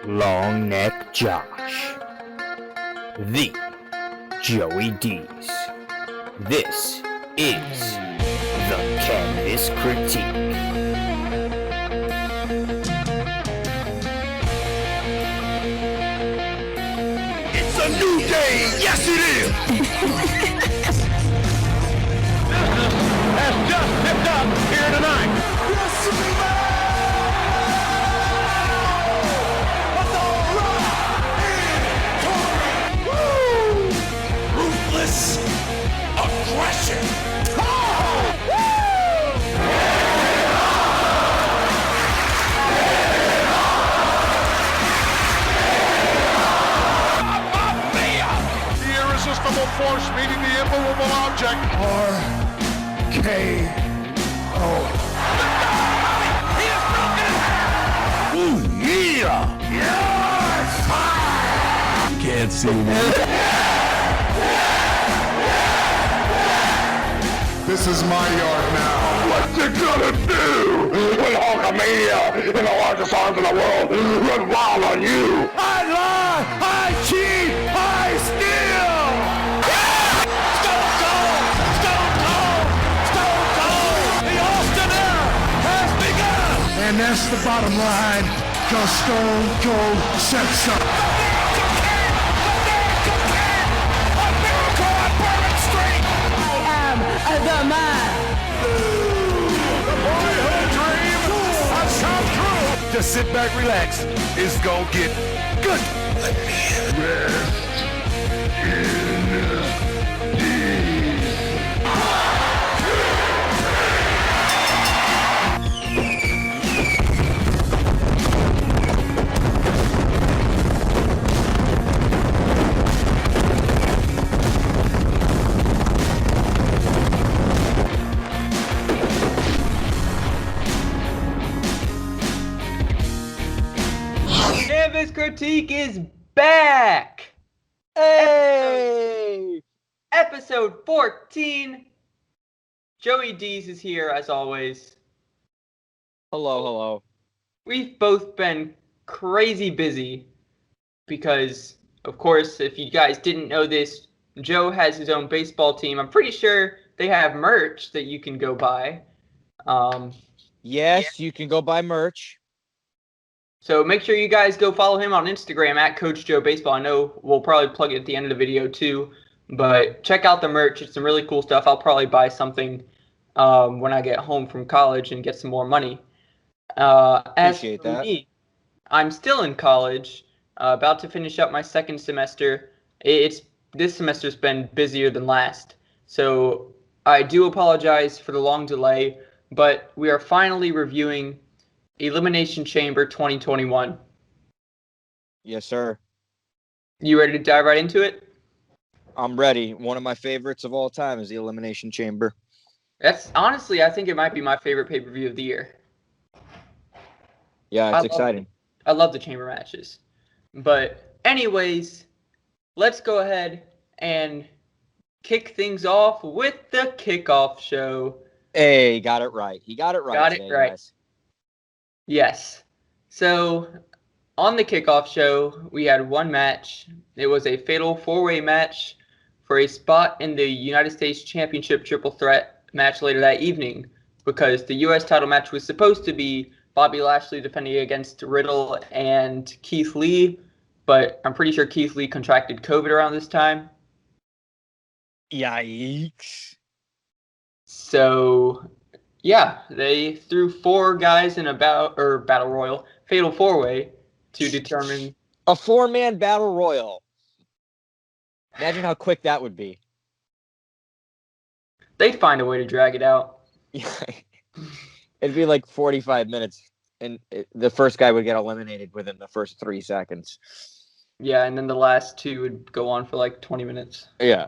Long Neck Josh, the Joey D's. This is the Canvas Critique. It's a new day! Yes, it is! Has just tipped up here tonight. Ruthless aggression. The irresistible force meeting the immovable object. R.K.O. He has broken his hand! Ooh, yeah! Yes! Can't see me. This is my yard now. What's it gonna do when Hulkamania in the largest arms in the world run wild on you? I lie! I cheat! I steal! Stone Cold! Stone Cold! Stone Cold! The Austin era has begun! And that's the bottom line, cause Stone Cold said so. The man. The boyhood dream has come true. Just sit back, relax. It's gonna get good. Rest in Canvas Critique is back! Hey! Episode 14. Joey D's is here as always. Hello. We've both been crazy busy because, of course, if you guys didn't know this, Joe has his own baseball team. I'm pretty sure they have merch that you can go buy. Yes, you can go buy merch. So make sure you guys go follow him on Instagram at Coach Joe Baseball. I know we'll probably plug it at the end of the video too, but check out the merch. It's some really cool stuff. I'll probably buy something when I get home from college and get some more money. Appreciate that. Me, I'm still in college, about to finish up my second semester. This semester's been busier than last, so I do apologize for the long delay, but we are finally reviewing Elimination Chamber 2021. Yes, sir. You ready to dive right into it? I'm ready. One of my favorites of all time is the Elimination Chamber. That's honestly, I think it might be my favorite pay-per-view of the year. Yeah, it's exciting. I love the chamber matches. But anyways, let's go ahead and kick things off with the kickoff show. Hey, got it right. He got it right. Got it right. Guys. Yes. So, on the kickoff show, we had one match. It was a fatal four-way match for a spot in the United States Championship triple threat match later that evening, because the U.S. title match was supposed to be Bobby Lashley defending against Riddle and Keith Lee, but I'm pretty sure Keith Lee contracted COVID around this time. Yikes. So, yeah, they threw four guys in a battle royal, fatal four-way, to determine a four-man battle royal. Imagine how quick that would be. They'd find a way to drag it out. It'd be like 45 minutes, and the first guy would get eliminated within the first 3 seconds. Yeah, and then the last two would go on for like 20 minutes. Yeah.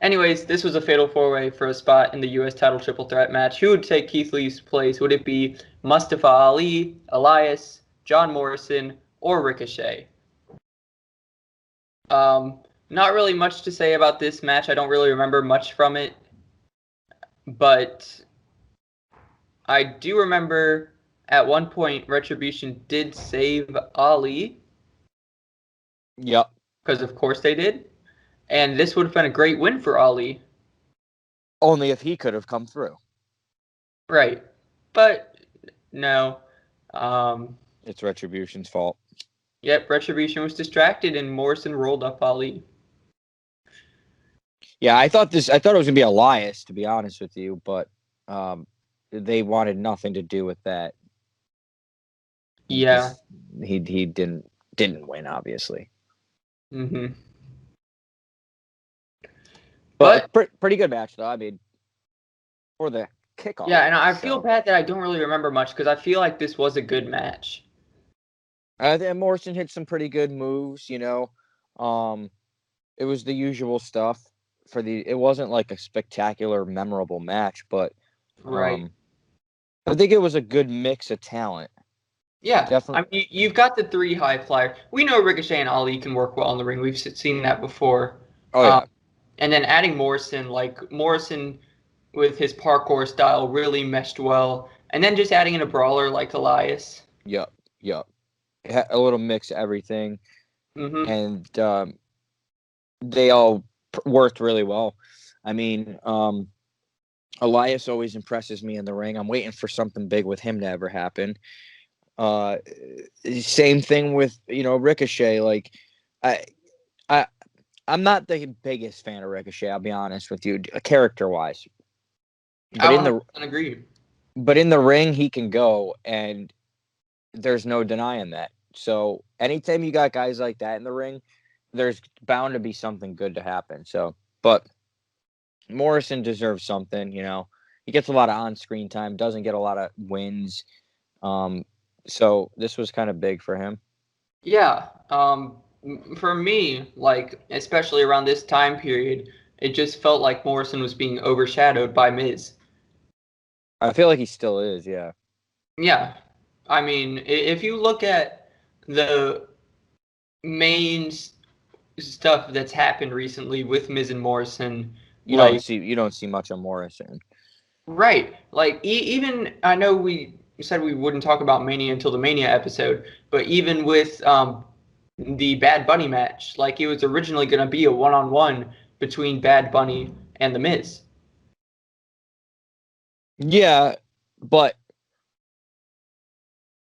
Anyways, this was a fatal four-way for a spot in the U.S. title triple threat match. Who would take Keith Lee's place? Would it be Mustafa Ali, Elias, John Morrison, or Ricochet? Not really much to say about this match. I don't really remember much from it. But I do remember at one point, Retribution did save Ali, Yep. because of course they did. And this would have been a great win for Ali. Only if he could have come through. Right. But no. It's Retribution's fault. Yep, Retribution was distracted and Morrison rolled up Ali. Yeah, I thought it was gonna be Elias, to be honest with you, but they wanted nothing to do with that. Yeah. He didn't win, obviously. Mm-hmm. But pretty good match, though. I mean, for the kickoff. Yeah, and I feel bad that I don't really remember much because I feel like this was a good match. And Morrison hit some pretty good moves, you know. It was the usual stuff it wasn't like a spectacular, memorable match, but Right. I think it was a good mix of talent. Yeah, Definitely. I mean, you've got the 3 high flyers. We know Ricochet and Ali can work well in the ring. We've seen that before. Oh, yeah. And then adding Morrison, like Morrison with his parkour style really meshed well. And then just adding in a brawler like Elias. Yep. It had a little mix of everything. Mm-hmm. And they all worked really well. I mean, Elias always impresses me in the ring. I'm waiting for something big with him to ever happen. Same thing with, Ricochet. Like, I'm not the biggest fan of Ricochet, I'll be honest with you, character-wise. I 100% agree. But in the ring, he can go, and there's no denying that. So anytime you got guys like that in the ring, there's bound to be something good to happen. So, but Morrison deserves something, He gets a lot of on-screen time, doesn't get a lot of wins. So this was kind of big for him. Yeah. For me, like, especially around this time period, it just felt like Morrison was being overshadowed by Miz. I feel like he still is, yeah. Yeah. I mean, if you look at the main stuff that's happened recently with Miz and Morrison, you don't see much of Morrison. Right. Like, even, I know we said we wouldn't talk about Mania until the Mania episode, but even with the Bad Bunny match, like, it was originally going to be a one-on-one between Bad Bunny and The Miz. Yeah, but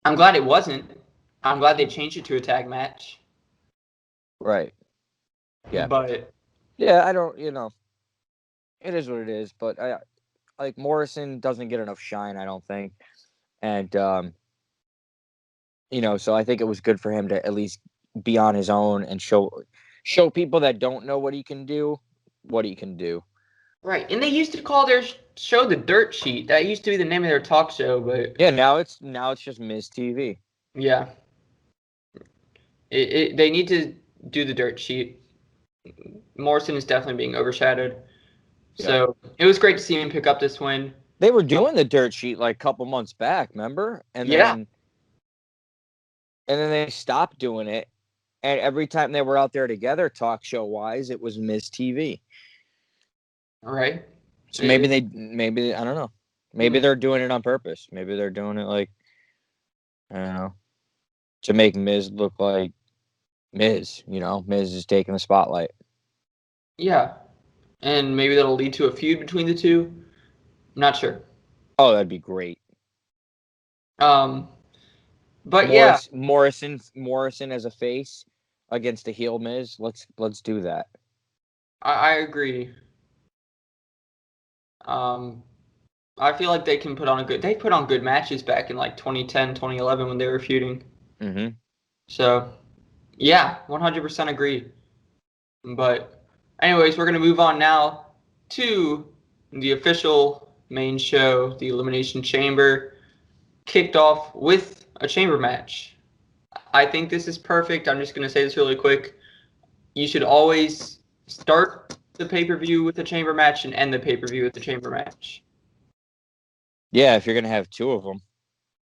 I'm glad it wasn't. I'm glad they changed it to a tag match. Right. Yeah. But yeah, I don't, it is what it is, but like Morrison doesn't get enough shine, I don't think. And so I think it was good for him to at least be on his own and show people that don't know what he can do what he can do. Right, and they used to call their show the Dirt Sheet. That used to be the name of their talk show, but yeah, now it's just Miz TV. Yeah, they need to do the Dirt Sheet. Morrison is definitely being overshadowed, so it was great to see him pick up this win. They were doing the Dirt Sheet like a couple months back, remember? And then they stopped doing it, and every time they were out there together, talk show wise, it was Miz TV. Right. So maybe I don't know. Maybe they're doing it on purpose. Maybe they're doing it like, I don't know, to make Miz look like Miz. Miz is taking the spotlight. Yeah, and maybe that'll lead to a feud between the two. I'm not sure. Oh, that'd be great. But Morrison as a face against a heel Miz. Let's do that. I agree. I feel like they can put on they put on good matches back in like 2010, 2011 when they were feuding. Mm-hmm. So, yeah, 100% agree. But anyways, we're going to move on now to the official main show, the Elimination Chamber, kicked off with a chamber match. I think this is perfect. I'm just going to say this really quick. You should always start the pay-per-view with the chamber match and end the pay-per-view with the chamber match. Yeah, if you're going to have two of them.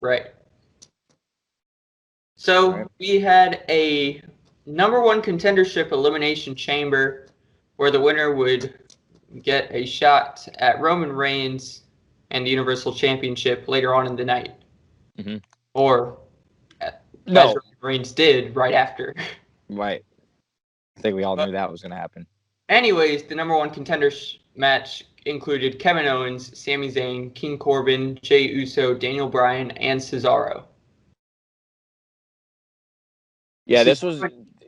Right. So we had a number one contendership elimination chamber where the winner would get a shot at Roman Reigns and the Universal Championship later on in the night. Mm-hmm. Or No. as Roman Reigns did right after. Right. I think we all knew that was going to happen. Anyways, the number one contender match included Kevin Owens, Sami Zayn, King Corbin, Jey Uso, Daniel Bryan, and Cesaro. Yeah, this was...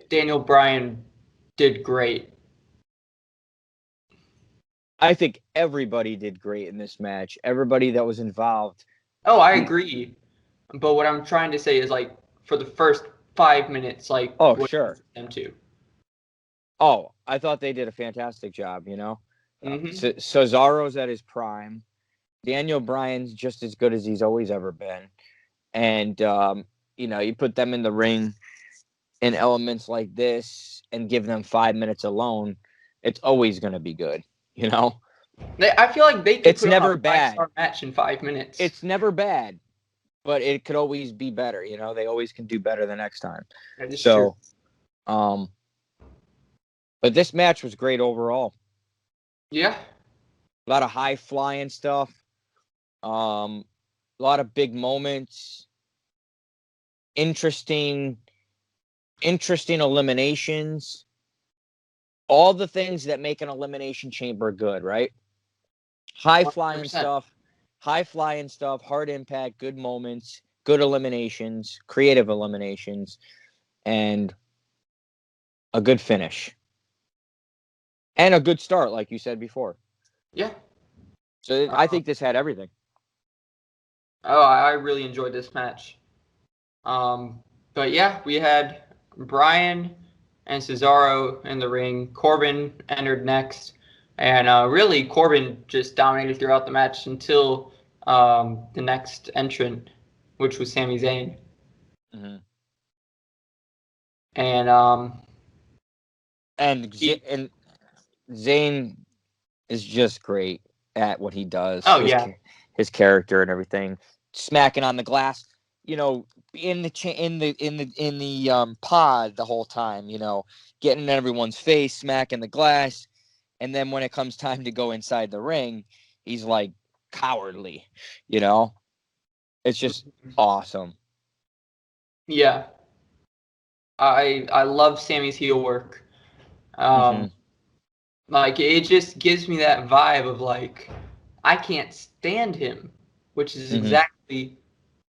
Daniel Bryan did great. I think everybody did great in this match. Everybody that was involved. Oh, I agree. But what I'm trying to say is, like, for the first 5 minutes, like, Oh, sure. Them to. Oh, I thought they did a fantastic job, you know? Mm-hmm. Cesaro's at his prime. Daniel Bryan's just as good as he's always ever been. And, you know, you put them in the ring in elements like this and give them 5 minutes alone, it's always going to be good, you know? I feel like they could it's put never on a bad. 5-star match in 5 minutes. It's never bad, but it could always be better, you know? They always can do better the next time. So, true. But this match was great overall. Yeah. A lot of high-flying stuff. A lot of big moments. Interesting eliminations. All the things that make an elimination chamber good, right? High-flying 100%. stuff, hard impact, good moments, good eliminations, creative eliminations, and a good finish. And a good start, like you said before. Yeah. So I think this had everything. Oh, I really enjoyed this match. But yeah, we had Bryan and Cesaro in the ring. Corbin entered next. And really, Corbin just dominated throughout the match until the next entrant, which was Sami Zayn. Mm-hmm. And Zayn is just great at what he does. Oh, yeah. His character and everything, smacking on the glass, you know, in the pod the whole time, you know, getting in everyone's face, smacking the glass, and then when it comes time to go inside the ring, he's like cowardly, you know. It's just awesome. Yeah. I love Sammy's heel work. Like, it just gives me that vibe of, like, I can't stand him, which is exactly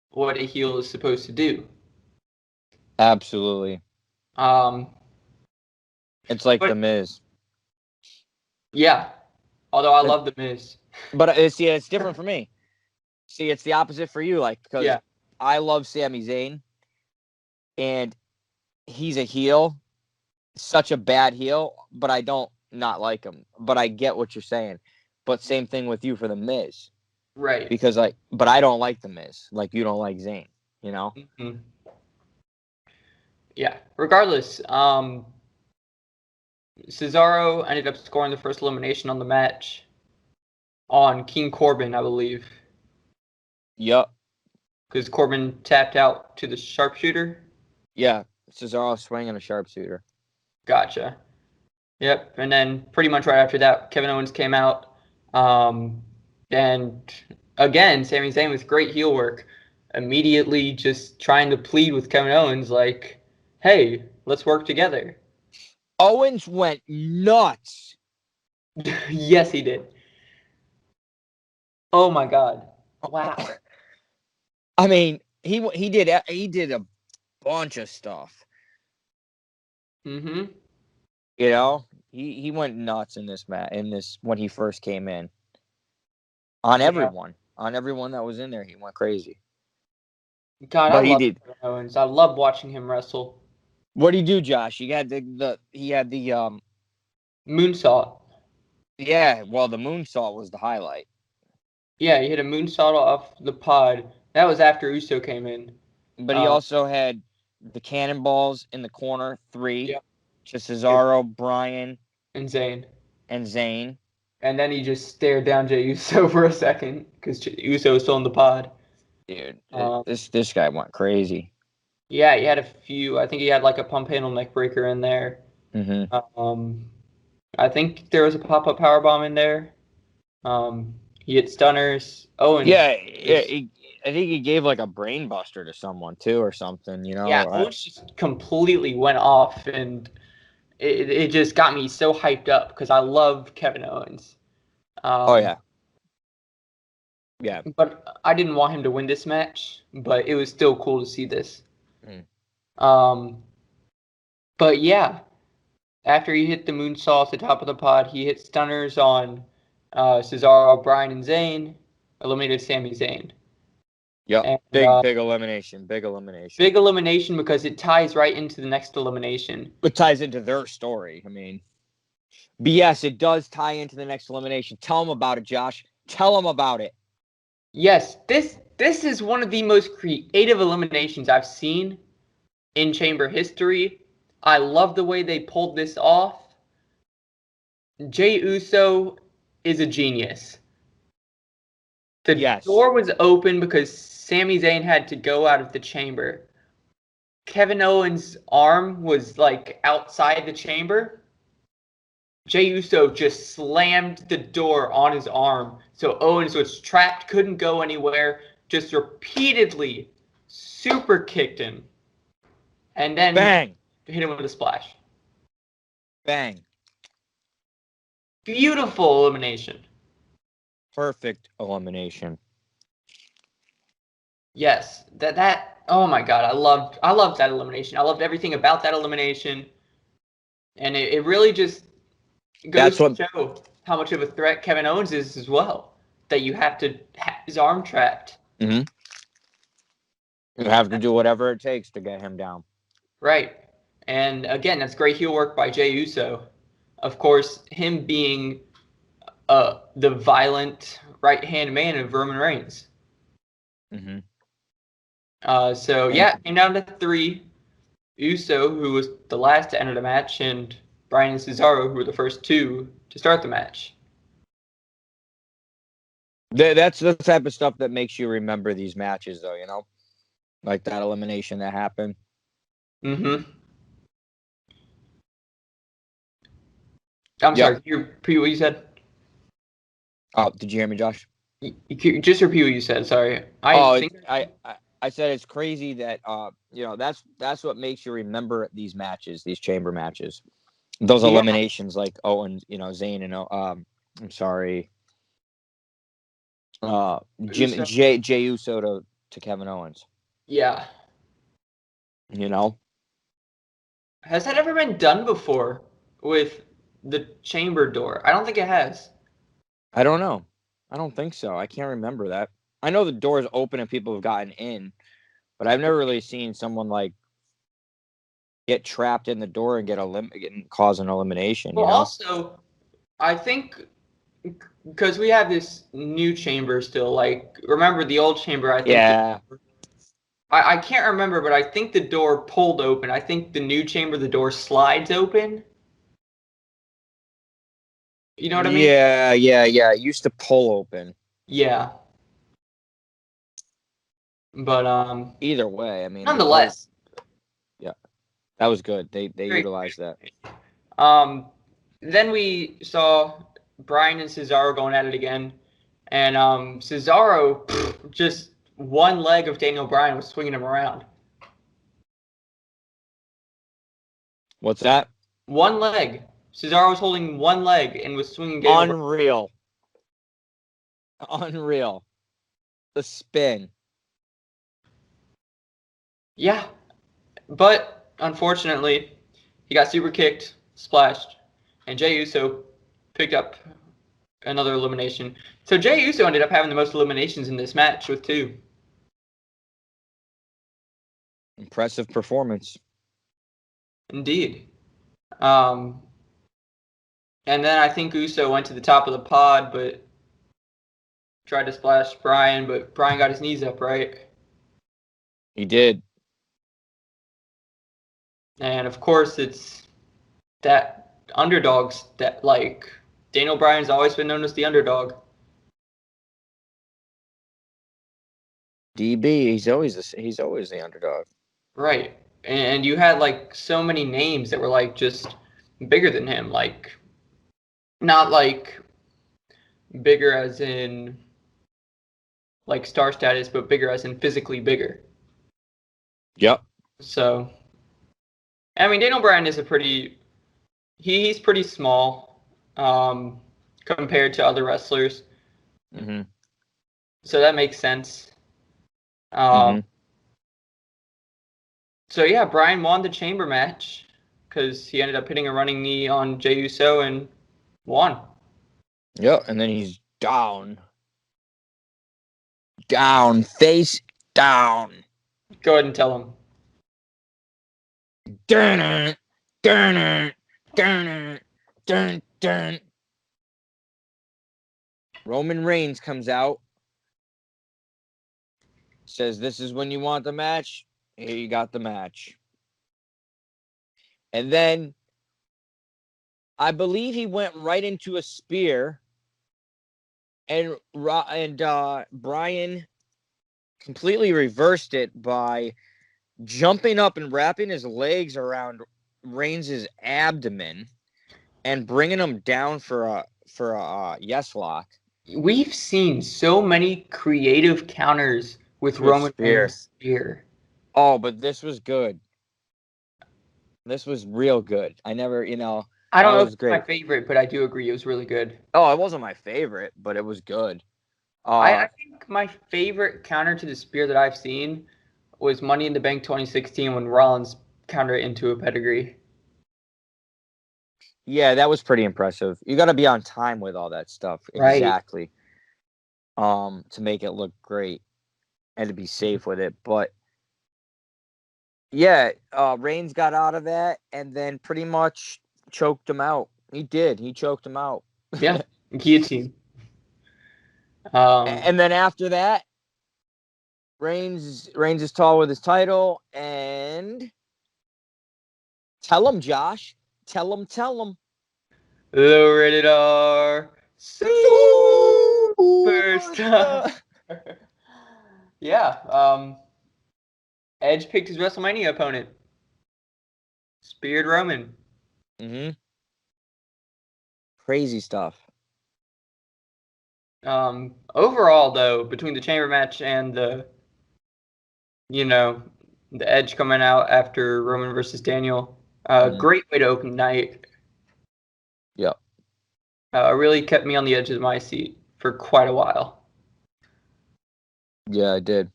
what a heel is supposed to do. Absolutely. It's like The Miz. Yeah. Although I love The Miz. But it's different for me. See, it's the opposite for you, like, because I love Sami Zayn, and he's a heel, such a bad heel, but I don't not like him. But I get what you're saying. But same thing with you for The Miz. Right. Because, like, but I don't like The Miz, like you don't like Zayn, you know? Mm-hmm. Yeah. Regardless, Cesaro ended up scoring the first elimination on the match on King Corbin, I believe. Yep. Because Corbin tapped out to the sharpshooter. Yeah, Cesaro swinging a sharpshooter. Gotcha. Yep, and then pretty much right after that, Kevin Owens came out. And again, Sami Zayn with great heel work, immediately just trying to plead with Kevin Owens, like, hey, let's work together. Owens went nuts. Yes, he did. Oh my God! Wow. I mean, he did a bunch of stuff. Mm-hmm. You know, he went nuts in this match. When he first came in, on everyone that was in there, he went crazy. God, I love Kevin Owens. I love watching him wrestle. What did he do, Josh? He had the moonsault. Yeah, well, the moonsault was the highlight. Yeah, he hit a moonsault off the pod. That was after Uso came in. But he also had the cannonballs in the corner, 3. Yep. To Cesaro, Bryan, and Zayn. And then he just stared down Jey Uso for a second because Uso was still in the pod. Dude, this guy went crazy. Yeah, he had a few. I think he had like a pump handle neck breaker in there. Mm-hmm. I think there was a pop-up powerbomb in there. He hit stunners. Oh, and think he gave like a brain buster to someone too, or something. Yeah, Owens just completely went off, and it just got me so hyped up because I love Kevin Owens. Oh yeah. Yeah. But I didn't want him to win this match, but it was still cool to see this. But yeah, after he hit the moonsault at the top of the pod, he hit stunners on Cesaro, Bryan, and Zayn, eliminated Sami Zayn. Yep. Big elimination. Big elimination. Big elimination because it ties right into the next elimination. It ties into their story. I mean, but yes, it does tie into the next elimination. Tell them about it, Josh. Tell them about it. Yes, this is one of the most creative eliminations I've seen in Chamber history. I love the way they pulled this off. Jey Uso is a genius. The door was open because Sami Zayn had to go out of the chamber. Kevin Owens' arm was like outside the chamber. Jey Uso just slammed the door on his arm. So Owens was trapped, couldn't go anywhere, just repeatedly super kicked him. And then bang, hit him with a splash. Bang. Beautiful elimination. Perfect elimination. Yes, that oh my god, I loved that elimination. I loved everything about that elimination. And it really just goes to show how much of a threat Kevin Owens is as well. That you have to have his arm trapped. Mm-hmm. You have to do whatever it takes to get him down. Right. And again, that's great heel work by Jey Uso. Of course, him being the violent right-hand man of Roman Reigns. Mm-hmm. So yeah, came down to 3. Uso, who was the last to enter the match, and Bryan and Cesaro, who were the first 2 to start the match. That's the type of stuff that makes you remember these matches, though, you know? Like that elimination that happened. Mm-hmm. I'm sorry, can you repeat what you said? Oh, did you hear me, Josh? Just repeat what you said, sorry. I said it's crazy that that's what makes you remember these matches, these chamber matches. Those eliminations like Owens, Zayn and I'm sorry. Jey Uso to Kevin Owens. Yeah. Has that ever been done before with the chamber door? I don't think it has. I don't know. I don't think so. I can't remember that. I know the door's open and people have gotten in, but I've never really seen someone like get trapped in the door and cause an elimination. Well, also, I think because we have this new chamber still. Like, remember the old chamber? I think. Yeah. I can't remember, but I think the door pulled open. I think the new chamber, the door slides open. You know what I mean? Yeah. It used to pull open. Yeah. But either way, I mean, nonetheless. That was good. They utilized that. Then we saw Bryan and Cesaro going at it again, and Cesaro just one leg of Daniel Bryan was swinging him around. What's that? One leg. Cesaro was holding one leg and was swinging Daniel Unreal. The spin. Yeah. But, unfortunately, he got super kicked, splashed, and Jey Uso picked up another elimination. So Jey Uso ended up having the most eliminations in this match with 2. Impressive performance. Indeed. And then I think Uso went to the top of the pod, but tried to splash Bryan, but Bryan got his knees up, right? He did. And of course, it's that underdogs that, like, Daniel Bryan's always been known as the underdog. DB, he's always the underdog. Right. And you had, like, so many names that were, like, just bigger than him. Like, not, like, bigger as in, like star status, but bigger as in physically bigger. Yep. So, I mean, Daniel Bryan is he's pretty small compared to other wrestlers. Mm-hmm. So that makes sense. Mm-hmm. So yeah, Bryan won the chamber match because he ended up hitting a running knee on Jey Uso and won. Yep. And then he's down, face down. Go ahead and tell him. Dun, dun, dun, dun, dun. Roman Reigns comes out, says, "This is when you want the match. Here you got the match." And then I believe he went right into a spear, and Bryan completely reversed it by jumping up and wrapping his legs around Reigns' abdomen and bringing him down for a yes lock. We've seen so many creative counters with To a Roman spear. Reigns' spear. Oh, but this was good. This was real good. I never, I don't know that if was it's great. my favorite, but I do agree it was really good. Oh, it wasn't my favorite, but it was good. I think my favorite counter to the spear that I've seen was Money in the Bank 2016 when Rollins countered it into a pedigree. Yeah, that was pretty impressive. You got to be on time with all that stuff. Right. Exactly. To make it look great and to be safe with it. But yeah, Reigns got out of that and then pretty much choked him out. He did. He choked him out. Yeah, guillotine. And then after that, Reigns is tall with his title. And tell him, Josh. Tell him. Low rated R. Superstar. Yeah. Edge picked his WrestleMania opponent. Speared Roman. Mm-hmm. Crazy stuff. Overall, though, between the chamber match and the Edge coming out after Roman versus Daniel, great way to open night. Yep. Really kept me on the edge of my seat for quite a while. Yeah, I did.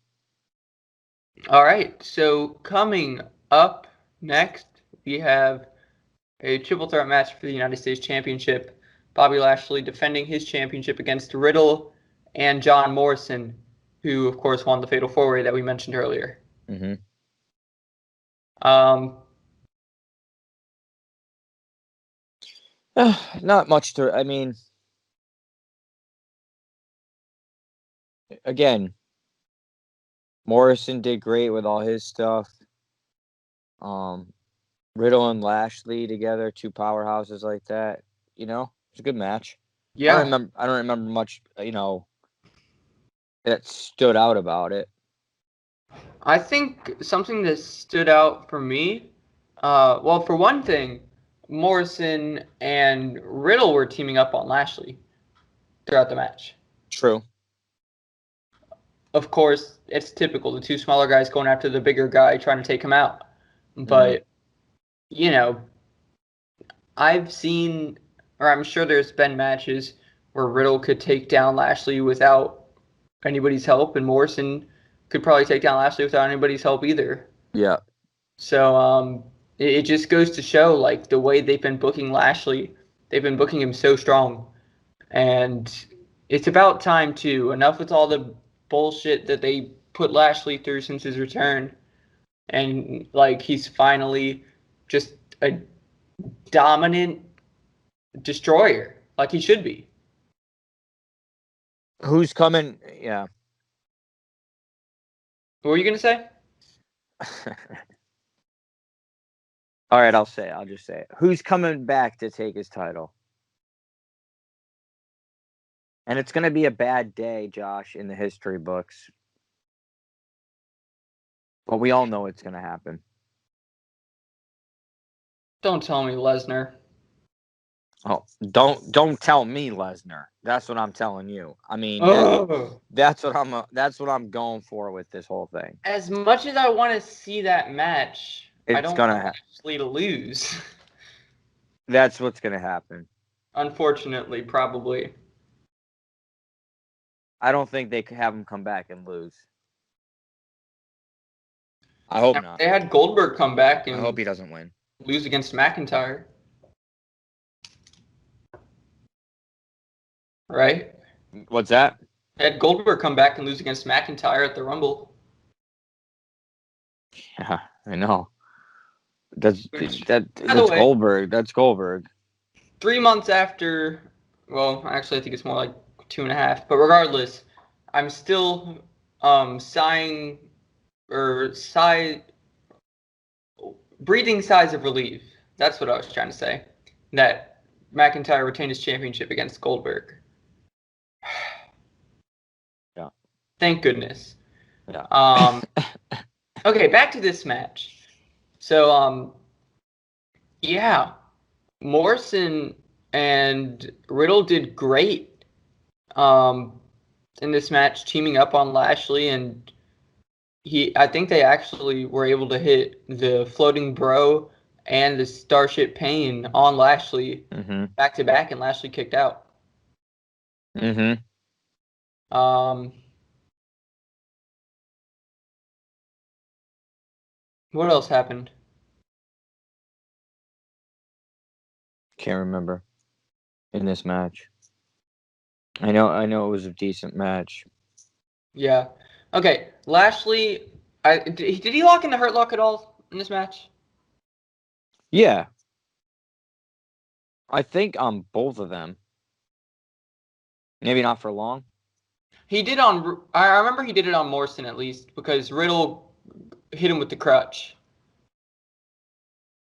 All right, so coming up next, we have a triple threat match for the United States Championship. Bobby Lashley defending his championship against Riddle and John Morrison, who, of course, won the Fatal 4-Way that we mentioned earlier. Mm-hmm. Not much to. I mean, again, Morrison did great with all his stuff. Riddle and Lashley together, two powerhouses like that. It's a good match. Yeah. I don't remember much. That stood out about it. I think something that stood out for me, well, for one thing, Morrison and Riddle were teaming up on Lashley throughout the match. True. Of course, it's typical, the two smaller guys going after the bigger guy trying to take him out. But, I've seen, or I'm sure there's been matches where Riddle could take down Lashley without anybody's help, and Morrison could probably take down Lashley without anybody's help either. Yeah. So it just goes to show, like, the way they've been booking Lashley, they've been booking him so strong. And it's about time, too. Enough with all the bullshit that they put Lashley through since his return. And, like, he's finally just a dominant destroyer, like he should be. Who's coming? Yeah. What were you going to say? All right, I'll just say it. Who's coming back to take his title? And it's going to be a bad day, Josh, in the history books. But we all know it's going to happen. Don't tell me Lesnar. Oh, don't tell me Lesnar. That's what I'm telling you. I mean, Oh. that's what I'm going for with this whole thing. As much as I want to see that match, I It's don't gonna want happen. Lashley to lose. That's what's gonna happen. Unfortunately, probably. I don't think they could have him come back and lose. I hope not. They had Goldberg come back I and hope he doesn't win. lose against McIntyre. Right? What's that? They had Goldberg come back and lose against McIntyre at the Rumble. Yeah, I know. That's By the way, Goldberg. That's Goldberg. 3 months after, well, actually, I think it's more like 2.5. But regardless, I'm still breathing sighs of relief. That's what I was trying to say. That McIntyre retained his championship against Goldberg. Yeah. Thank goodness. Yeah. Okay, back to this match. So, yeah, Morrison and Riddle did great in this match, teaming up on Lashley, and I think they actually were able to hit the floating bro and the Starship Pain on Lashley back to back, and Lashley kicked out. What else happened? Can't remember in this match. I know it was a decent match. Yeah. Okay, Lashley. Did he lock in the Hurt Lock at all in this match? Yeah. I think on both of them. Maybe not for long. He did on. I remember he did it on Morrison at least because Riddle hit him with the crutch.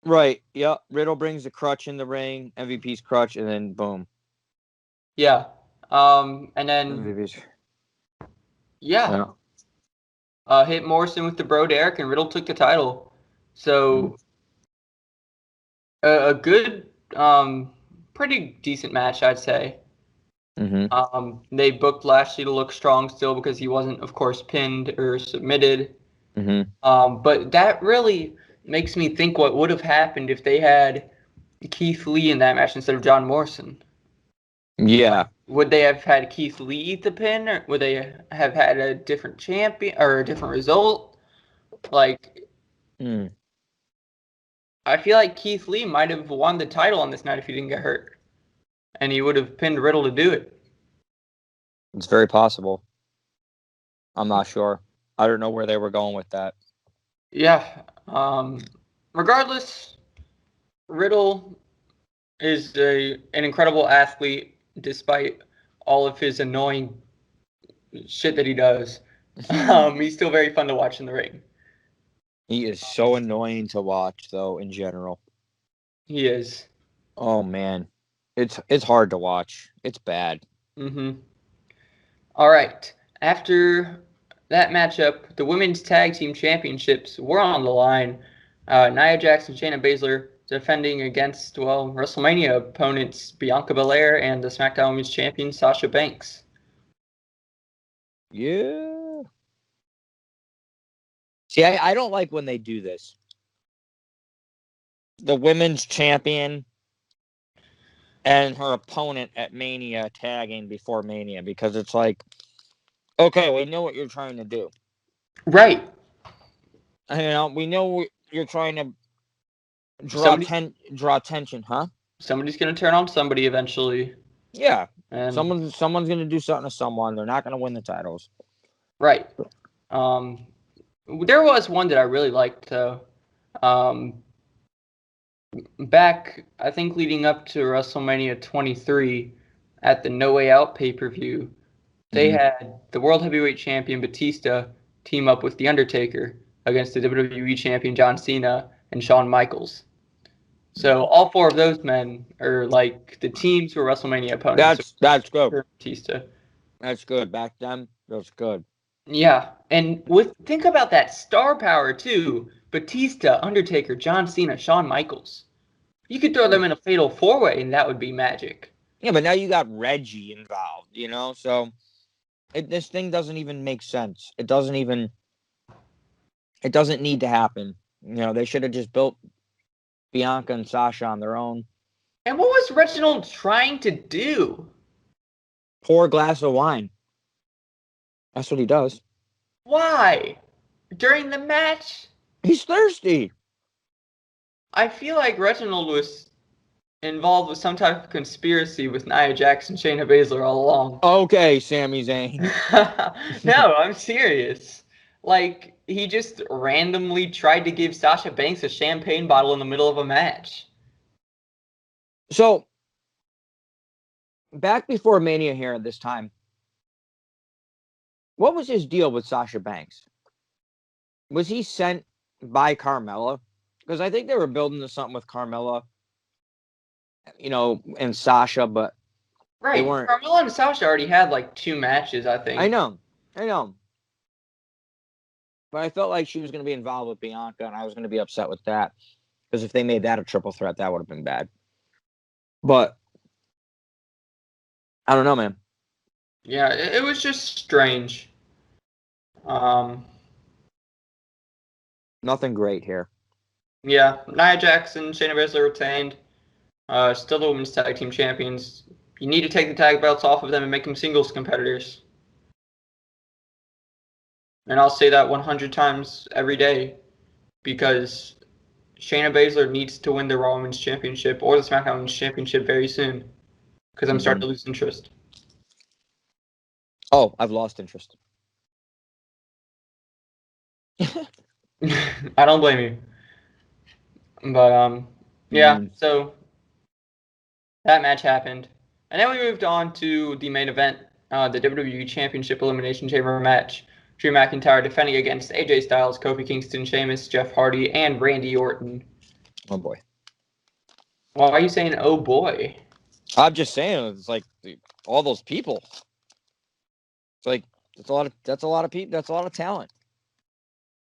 Right. Yep. Riddle brings the crutch in the ring, MVP's crutch, and then boom. Yeah. And then MVP's. yeah. Hit Morrison with the Bro Derek, and Riddle took the title. So a good, pretty decent match, I'd say. They booked Lashley to look strong still because he wasn't, of course, pinned or submitted. But that really makes me think what would have happened if they had Keith Lee in that match instead of John Morrison. Yeah. Would they have had Keith Lee eat the pin, or would they have had a different champion or a different result? Like, I feel like Keith Lee might have won the title on this night if he didn't get hurt, and he would have pinned Riddle to do it. It's very possible. I'm not sure. I don't know where they were going with that. Yeah. Regardless, Riddle is an incredible athlete, despite all of his annoying shit that he does. He's still very fun to watch in the ring. He is so annoying to watch, though, in general. He is. Oh man, it's hard to watch. It's bad. All right. After that matchup, the women's tag team championships were on the line. Nia Jax and Shayna Baszler defending against, WrestleMania opponents Bianca Belair and the SmackDown Women's Champion Sasha Banks. Yeah. See, I don't like when they do this. The women's champion and her opponent at Mania tagging before Mania, because it's like, okay, we know what you're trying to do. Right. You know, we know you're trying to draw attention, huh? Somebody's going to turn on somebody eventually. Yeah. And someone's going to do something to someone. They're not going to win the titles. Right. There was one that I really liked, though. Back, I think, leading up to WrestleMania 23 at the No Way Out pay-per-view, they had the World Heavyweight Champion Batista team up with The Undertaker against the WWE Champion John Cena and Shawn Michaels. So all four of those men are like the teams for WrestleMania opponents. That's good. Batista. That's good. Back then, that's good. Yeah, and think about that star power too. Batista, Undertaker, John Cena, Shawn Michaels. You could throw them in a fatal 4-way, and that would be magic. Yeah, but now you got Reggie involved, so this thing doesn't even make sense. It doesn't need to happen. They should have just built Bianca and Sasha on their own. And what was Reginald trying to do? Pour a glass of wine. That's what he does. Why? During the match? He's thirsty. I feel like Reginald was involved with some type of conspiracy with Nia Jax and Shayna Baszler all along. Okay, Sami Zayn. No, I'm serious. Like, he just randomly tried to give Sasha Banks a champagne bottle in the middle of a match. So, back before Mania here at this time, what was his deal with Sasha Banks? Was he sent by Carmella? Because I think they were building to something with Carmella, and Sasha, but right. They weren't. Carmella and Sasha already had like 2 matches, I think. I know. But I felt like she was going to be involved with Bianca, and I was going to be upset with that. Because if they made that a triple threat, that would have been bad. But I don't know, man. Yeah, it was just strange. Nothing great here. Yeah, Nia Jax and Shayna Baszler retained. Still the women's tag team champions. You need to take the tag belts off of them and make them singles competitors. And I'll say that 100 times every day, because Shayna Baszler needs to win the Raw Women's Championship or the SmackDown Women's Championship very soon, because I'm starting to lose interest. Oh, I've lost interest. I don't blame you. But, yeah, so that match happened. And then we moved on to the main event, the WWE Championship Elimination Chamber match. Drew McIntyre defending against AJ Styles, Kofi Kingston, Sheamus, Jeff Hardy, and Randy Orton. Oh, boy. Why are you saying, oh, boy? I'm just saying, it's like all those people. It's like, that's a lot of people. That's a lot of talent.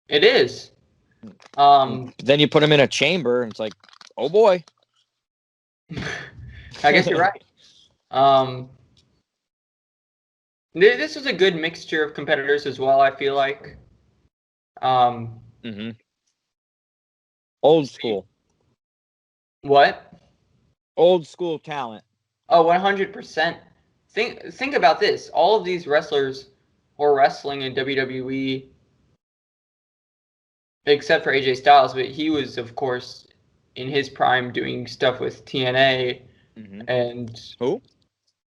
It is. Then you put them in a chamber, and it's like, oh, boy. I guess you're right. This was a good mixture of competitors as well, I feel like. Old school. What? Old school talent. Oh, 100%. Think about this. All of these wrestlers were wrestling in WWE, except for AJ Styles, but he was, of course, in his prime doing stuff with TNA. And who?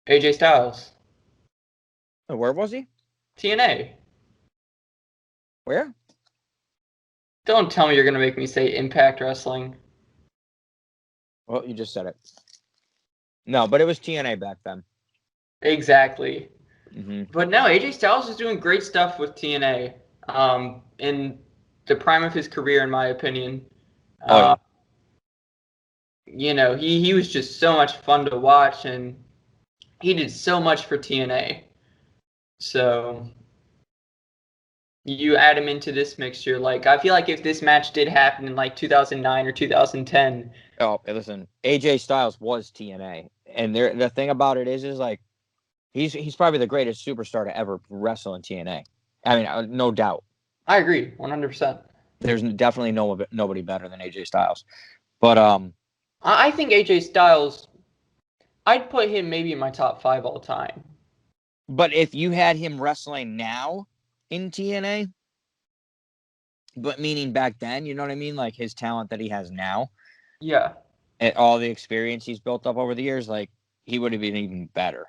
AJ Styles. Where was he? TNA. Where? Don't tell me you're going to make me say Impact Wrestling. Well, you just said it. No, but it was TNA back then. Exactly. But no, AJ Styles is doing great stuff with TNA. In the prime of his career, in my opinion. He was just so much fun to watch, and he did so much for TNA. So you add him into this mixture. Like, I feel like if this match did happen in like 2009 or 2010. Oh, listen, AJ Styles was TNA, and the thing about it is like he's probably the greatest superstar to ever wrestle in TNA. I mean, no doubt. I agree, 100%. There's definitely nobody better than AJ Styles, but I think AJ Styles, I'd put him maybe in my top 5 all time. But if you had him wrestling now in TNA, but meaning back then, you know what I mean? Like his talent that he has now. Yeah. And all the experience he's built up over the years, like he would have been even better.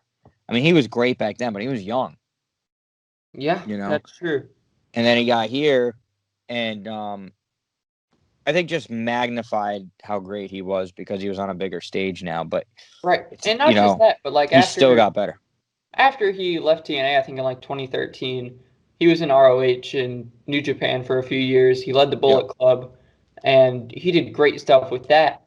I mean, he was great back then, but he was young. Yeah, that's true. And then he got here, and I think just magnified how great he was because he was on a bigger stage now. But right, and not just that, but like he still got better. After he left TNA, I think in like 2013, he was in ROH in New Japan for a few years. He led the Bullet Club, and he did great stuff with that.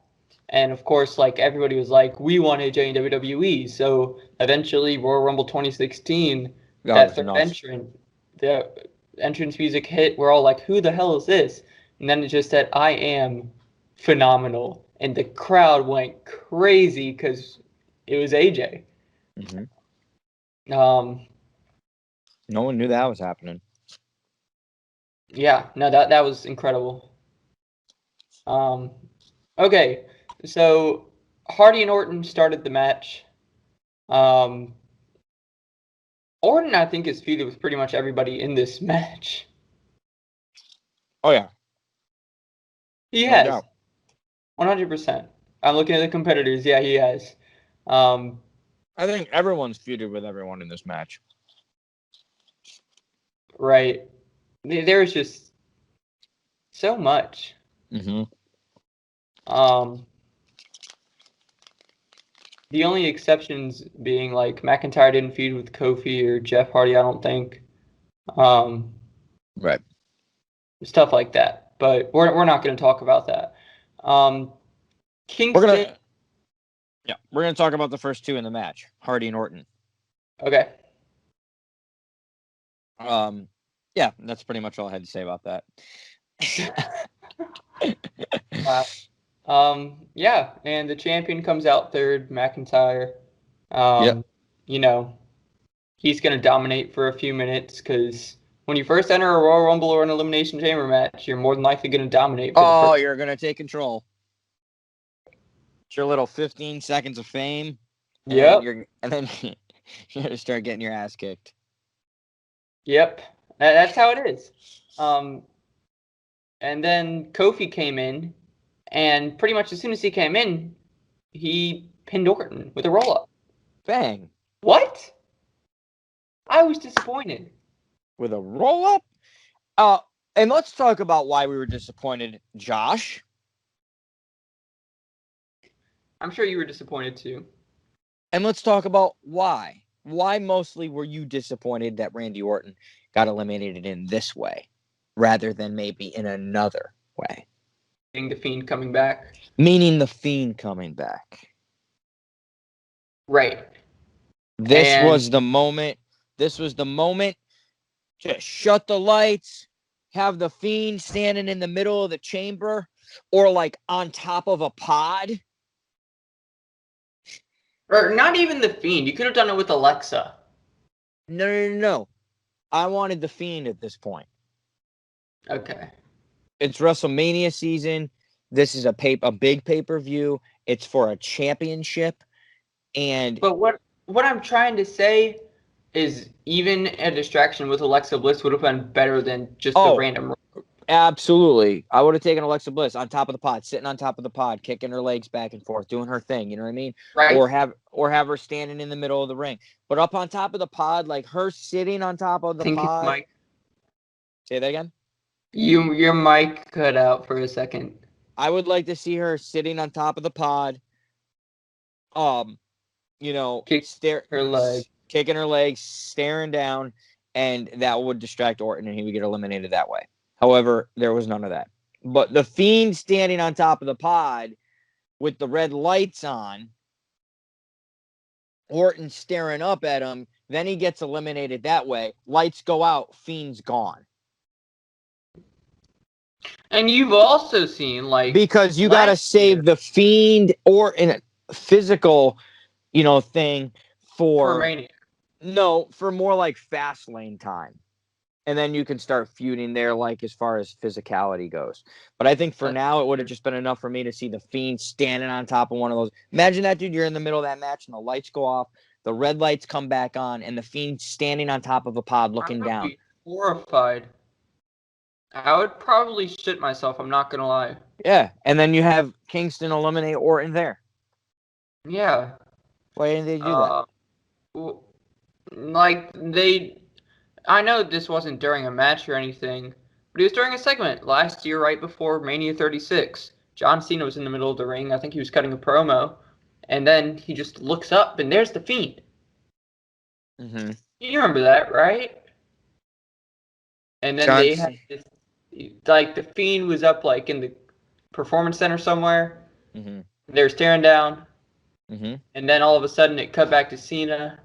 And of course, like everybody was like, we want AJ in WWE. So eventually, Royal Rumble 2016, that third entrant, the entrance music hit. We're all like, who the hell is this? And then it just said, I am phenomenal. and the crowd went crazy because it was AJ. Mm-hmm. Um, No one knew that was happening. yeah, no, that was incredible. Okay, so Hardy and Orton started the match. Orton, I think, is feuded with pretty much everybody in this match. Oh yeah, He no has, doubt. 100%. I'm looking at the competitors. Yeah, he has. I think everyone's feuded with everyone in this match. Right. There's just so much. Mm-hmm. The only exceptions being like McIntyre didn't feud with Kofi or Jeff Hardy, I don't think. Right. Stuff like that. But we're not going to talk about that. Kingston. We're gonna talk about the first two in the match, Hardy and Orton. Okay. Yeah, that's pretty much all I had to say about that. Wow. Yeah, and the champion comes out third, McIntyre. You know, he's going to dominate for a few minutes because when you first enter a Royal Rumble or an Elimination Chamber match, you're more than likely going to dominate. You're going to take control. It's your little 15 seconds of fame. Yep. And then you're going to start getting your ass kicked. Yep. That's how it is. And then Kofi came in, and pretty much as soon as he came in, he pinned Orton with a roll-up. Bang. What? I was disappointed. With a roll-up? And let's talk about why we were disappointed, Josh. I'm sure you were disappointed too. And let's talk about why. Why mostly were you disappointed that Randy Orton got eliminated in this way rather than maybe in another way? Meaning the Fiend coming back. Meaning the Fiend coming back. Right. This was the moment. This was the moment to shut the lights, have the Fiend standing in the middle of the chamber or like on top of a pod. Or not even the Fiend. You could have done it with Alexa. No. I wanted the Fiend at this point. Okay. It's WrestleMania season. This is a big pay-per-view. It's for a championship. But what I'm trying to say is even a distraction with Alexa Bliss would have been better than just the random. Absolutely. I would have taken Alexa Bliss on top of the pod, sitting on top of the pod, kicking her legs back and forth, doing her thing. You know what I mean? Right. Or have her standing in the middle of the ring. But up on top of the pod, like her sitting on top of the pod. Mike. Say that again? Your mic cut out for a second. I would like to see her sitting on top of the pod. Kicking her legs, staring down, and that would distract Orton and he would get eliminated that way. However, there was none of that. But the Fiend standing on top of the pod with the red lights on, Orton staring up at him, then he gets eliminated that way. Lights go out, Fiend's gone. And you've also seen because you got to save the Fiend or in a physical, thing for Mania. No, for more like Fastlane time. And then you can start feuding there, like as far as physicality goes. But I think for now, it would have just been enough for me to see the Fiend standing on top of one of those. Imagine that, dude. You're in the middle of that match and the lights go off, the red lights come back on, and the Fiend standing on top of a pod looking down. Be horrified. I would probably shit myself. I'm not gonna lie. Yeah, and then you have Kingston eliminate Orton there. Yeah. Why didn't they do that? I know this wasn't during a match or anything, but it was during a segment last year right before Mania 36. John Cena was in the middle of the ring. I think he was cutting a promo. And then he just looks up, and there's the Fiend. Mm-hmm. You remember that, right? And then they had this, the Fiend was up in the Performance Center somewhere. Mm-hmm. They were staring down. Mm-hmm. And then all of a sudden it cut back to Cena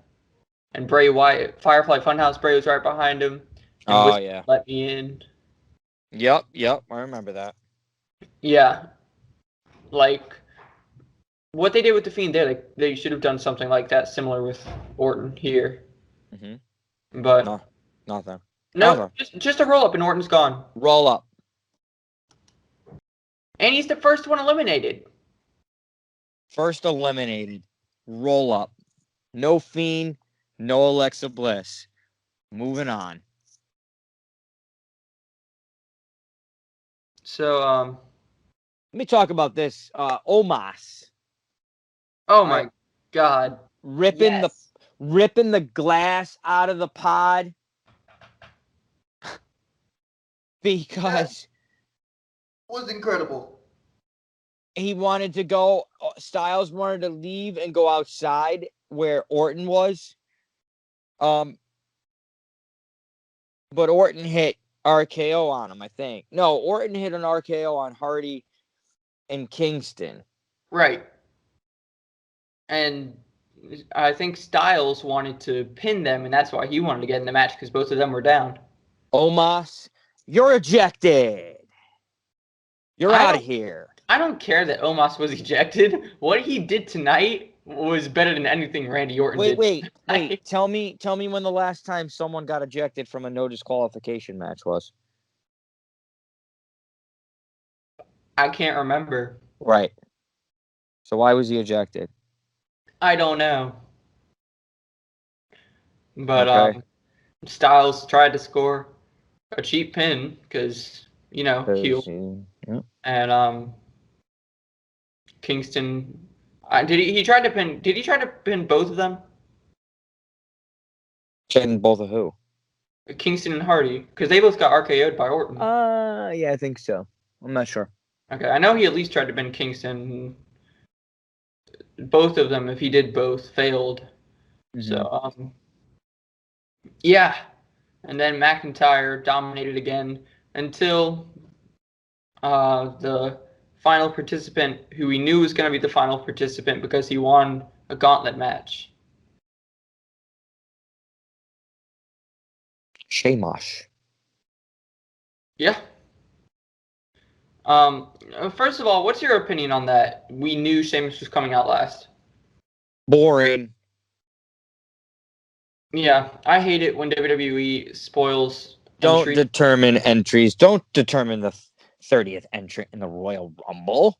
and Bray Wyatt. Firefly Funhouse, Bray was right behind him. And yeah. Let me in. Yep. I remember that. Yeah. what they did with the Fiend there, they should have done something like that, similar with Orton here. But No, nothing. no, just a roll up and Orton's gone. Roll up. And he's the first one eliminated. First eliminated. Roll up. No Fiend. No Alexa Bliss. Moving on. So, let me talk about this. Omos. Oh my God. Ripping the glass out of the pod. Because was incredible. he wanted to go, Styles wanted to leave and go outside where Orton was. But Orton hit RKO on him, I think. No, Orton hit an RKO on Hardy and Kingston. Right. And I think Styles wanted to pin them, and that's why he wanted to get in the match, because both of them were down. Omos, you're ejected. You're out of here. I don't care that Omos was ejected. What he did tonight was better than anything Randy Orton did. Wait. Tell me when the last time someone got ejected from a no disqualification match was. I can't remember. Right. So why was he ejected? I don't know. But Styles tried to score a cheap pin because, heel. Yeah. And Kingston, did he try to pin both of them? Pin both of who? Kingston and Hardy, because they both got RKO'd by Orton. Yeah, I think so. I'm not sure. Okay, I know he at least tried to pin Kingston. Both of them, if he did both, failed. So, yeah. And then McIntyre dominated again until the final participant, who we knew was going to be the final participant because he won a gauntlet match. Sheamus. Yeah. First of all, what's your opinion on that? We knew Sheamus was coming out last. Boring. Yeah, I hate it when WWE spoils Don't determine entries. Don't determine the 30th entrant in the Royal Rumble.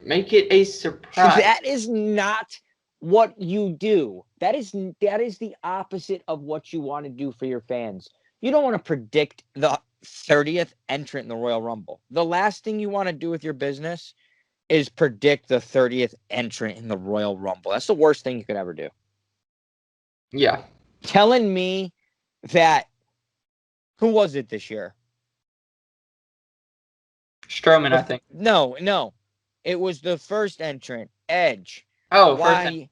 Make it a surprise. That is not what you do. That is the opposite of what you want to do for your fans. You don't want to predict the 30th entrant in the Royal Rumble. The last thing you want to do with your business is predict the 30th entrant in the Royal Rumble. That's the worst thing you could ever do. Yeah. Telling me that, who was it this year? Strowman, I think. No. It was the first entrant, Edge. Oh, why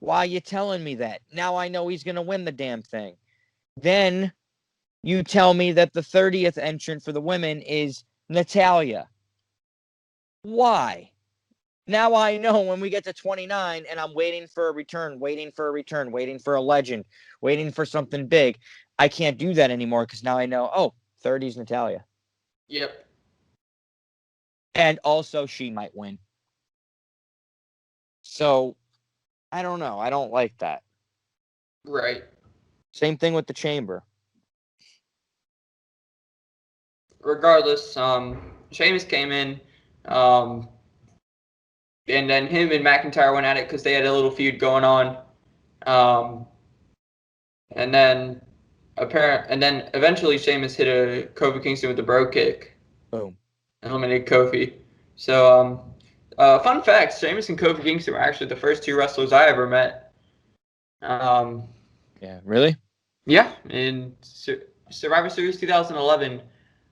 are you telling me that? Now I know he's going to win the damn thing. Then you tell me that the 30th entrant for the women is Natalya. Why? Now I know when we get to 29 and I'm waiting for a return, waiting for a legend, waiting for something big. I can't do that anymore because now I know, 30's Natalya. Yep. And also she might win. So, I don't know. I don't like that. Right. Same thing with the Chamber. Regardless, Sheamus came in, and then him and McIntyre went at it because they had a little feud going on. And then eventually Sheamus hit a Kofi Kingston with a bro kick. Boom. Eliminated Kofi. So, fun fact, Sheamus and Kofi Kingston were actually the first two wrestlers I ever met. Yeah, really? Yeah, in Survivor Series 2011,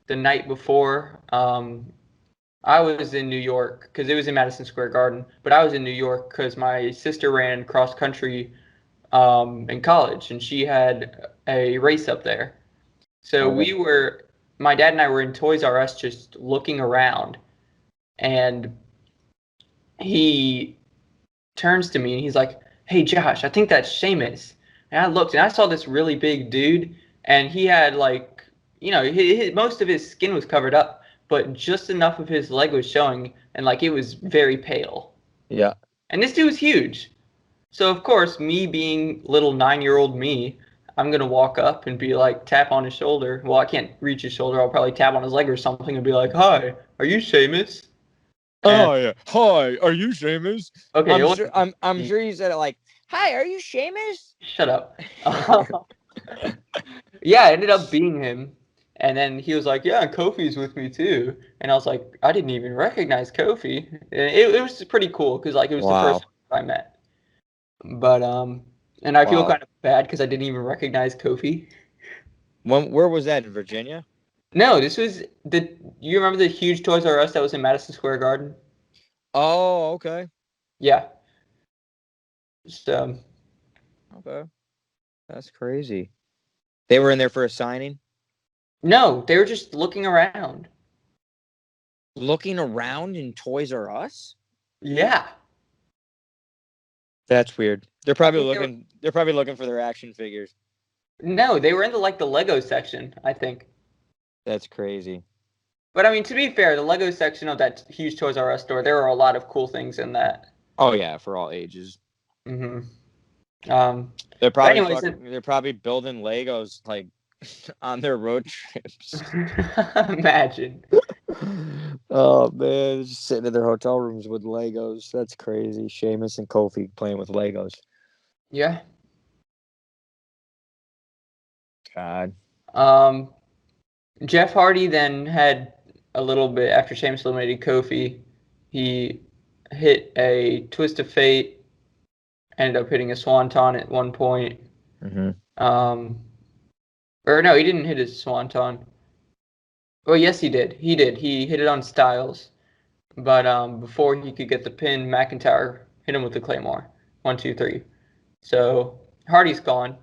the night before, I was in New York because it was in Madison Square Garden, but I was in New York because my sister ran cross country in college, and she had a race up there. So my dad and I were in Toys R Us just looking around, and he turns to me and he's like, "Hey Josh, I think that's Sheamus." And I looked and I saw this really big dude, and he had most of his skin was covered up, but just enough of his leg was showing, and it was very pale. Yeah. And this dude was huge. So, of course, me being little 9-year-old me, I'm going to walk up and be like, tap on his shoulder. Well, I can't reach his shoulder. I'll probably tap on his leg or something and be like, hi, are you Sheamus? And, Oh yeah. Hi, are you Sheamus? okay, I'm sure you said it like, hi, are you Sheamus? shut up. Yeah, I ended up being him. And then he was like, yeah, Kofi's with me too. And I was like, I didn't even recognize Kofi. And it was pretty cool because like it was the Wow. first time I met. But and I feel Wow. kind of bad because I didn't even recognize Kofi. Where was that, in Virginia? No, this was you remember the huge Toys R Us that was in Madison Square Garden? Oh, okay. Yeah. So Okay. That's crazy. They were in there for a signing? no, they were just looking around. Looking around in Toys R Us? Yeah. That's weird. They're probably think they were- looking for their action figures. No, they were in the Lego section, I think. That's crazy. But I mean, to be fair, the Lego section of that huge Toys R Us store, there were a lot of cool things in that. Oh yeah, for all ages. Hmm. They're probably anyways, they're probably building Legos like on their road trips. imagine. Oh man, just sitting in their hotel rooms with Legos. That's crazy. Sheamus and Kofi playing with Legos. Yeah. God. Jeff Hardy then had a little bit after Sheamus eliminated Kofi. He hit a twist of fate, ended up hitting a swanton at one point. Mm-hmm. Or no, he didn't hit his swanton. Well, yes, he did. He did. He hit it on Styles, but before he could get the pin, McIntyre hit him with the Claymore. 1, 2, 3. So Hardy's gone.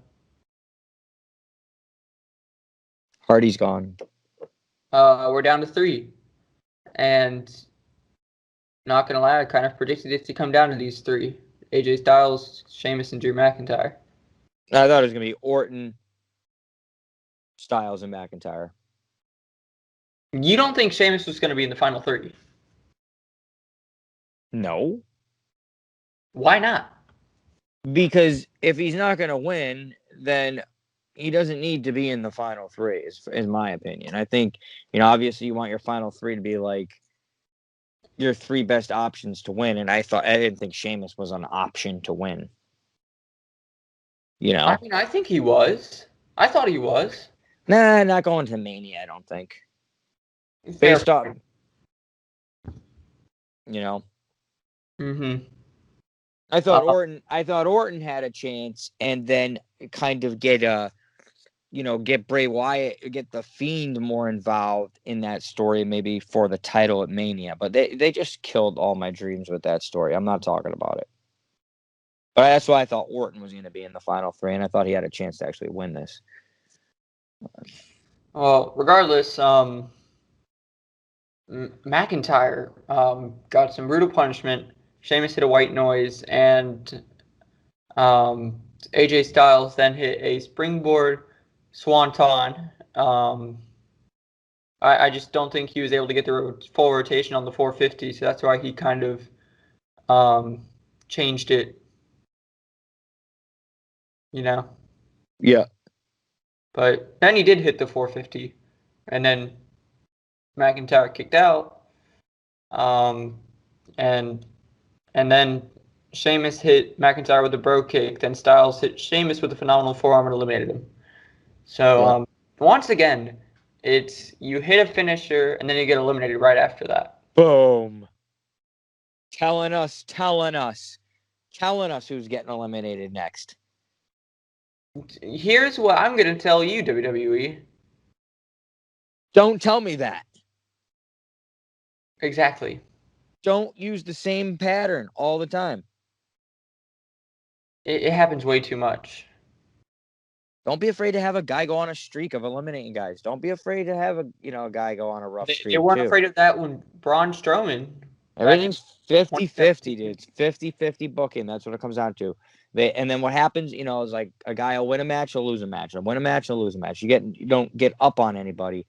Hardy's gone. We're down to 3, and not gonna lie, I kind of predicted it to come down to these 3: AJ Styles, Sheamus, and Drew McIntyre. I thought it was gonna be Orton, Styles, and McIntyre. You don't think Sheamus was gonna be in the final 3? No, Why not? because if he's not gonna win, then he doesn't need to be in the final 3. Is my opinion. I think obviously you want your final 3 to be like your 3 best options to win, and I didn't think Sheamus was an option to win. I mean, I think he was. I thought he was. Nah, not going to Mania. I don't think. Fair. Based on, Mm-hmm. I thought Orton had a chance, and then kind of get Bray Wyatt, get the Fiend more involved in that story, maybe for the title at Mania. But they just killed all my dreams with that story. I'm not talking about it. But that's why I thought Orton was going to be in the final 3, and I thought he had a chance to actually win this. Well, regardless, McIntyre got some brutal punishment. Sheamus hit a white noise, and AJ Styles then hit a springboard swanton. I just don't think he was able to get the full rotation on the 450, so that's why he kind of changed it. Yeah. But then he did hit the 450, and then McIntyre kicked out. And then Sheamus hit McIntyre with a bro kick. Then Styles hit Sheamus with a phenomenal forearm and eliminated him. So once again, it's you hit a finisher and then you get eliminated right after that. Boom. Telling us who's getting eliminated next. Here's what I'm going to tell you, WWE. Don't tell me that. Exactly. Don't use the same pattern all the time. It happens way too much. Don't be afraid to have a guy go on a streak of eliminating guys. Don't be afraid to have a guy go on a rough streak. They weren't afraid of that when Braun Strowman. Everything's 50-50, dude. It's 50-50 booking. That's what it comes down to. And then what happens, is like a guy will win a match, he'll lose a match. He'll win a match, he'll lose a match. You don't get up on anybody.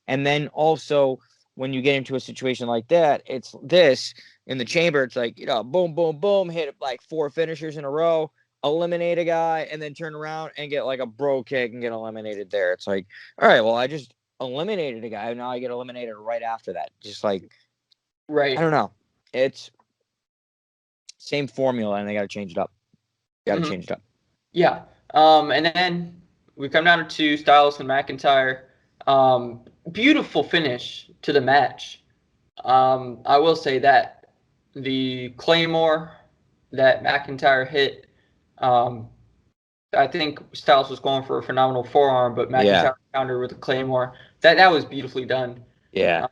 And then also when you get into a situation like that, it's this. In the chamber, it's like, boom, boom, boom, hit like 4 finishers in a row, eliminate a guy, and then turn around and get like a bro kick and get eliminated there. It's like, all right, well, I just eliminated a guy. Now I get eliminated right after that. Just like, Right. I don't know. It's same formula, and they got to change it up. Change it up. Yeah. And then we come down to Styles and McIntyre. Beautiful finish to the match. I will say that the Claymore that McIntyre hit, I think Styles was going for a phenomenal forearm, but McIntyre countered with a Claymore. That was beautifully done. Yeah.